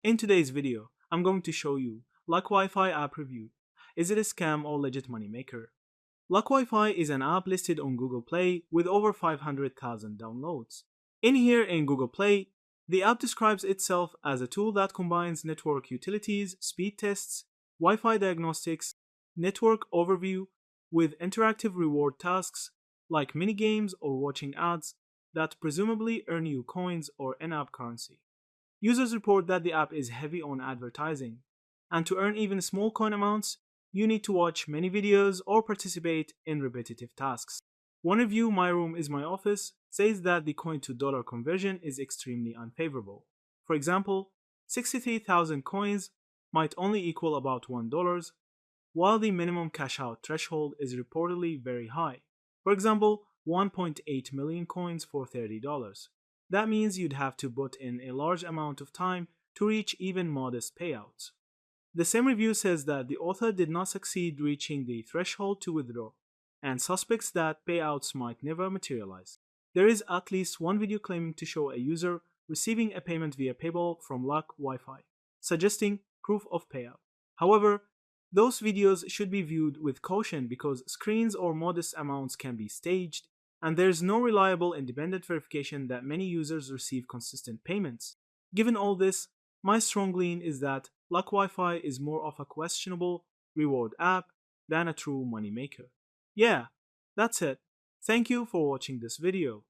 In today's video, I'm going to show you Luck Wi-Fi app review. Is it a scam or legit moneymaker? Luck Wi-Fi is an app listed on Google Play with over 500,000 downloads. In here in Google Play, the app describes itself as a tool that combines network utilities, speed tests, Wi-Fi diagnostics, network overview with interactive reward tasks like mini-games or watching ads that presumably earn you coins or in-app currency. Users report that the app is heavy on advertising, and to earn even small coin amounts, you need to watch many videos or participate in repetitive tasks. One review, My Room is My Office, says that the coin to dollar conversion is extremely unfavorable. For example, 63,000 coins might only equal about $1, while the minimum cash out threshold is reportedly very high. For example, 1.8 million coins for $30. That means you'd have to put in a large amount of time to reach even modest payouts. The same review says that the author did not succeed reaching the threshold to withdraw, and suspects that payouts might never materialize. There is at least one video claiming to show a user receiving a payment via PayPal from Luck Wi-Fi, suggesting proof of payout. However, those videos should be viewed with caution because screens or modest amounts can be staged, and there's no reliable independent verification that many users receive consistent payments. Given all this, my strong lean is that Luck Wi-Fi is more of a questionable reward app than a true moneymaker. Yeah, that's it. Thank you for watching this video.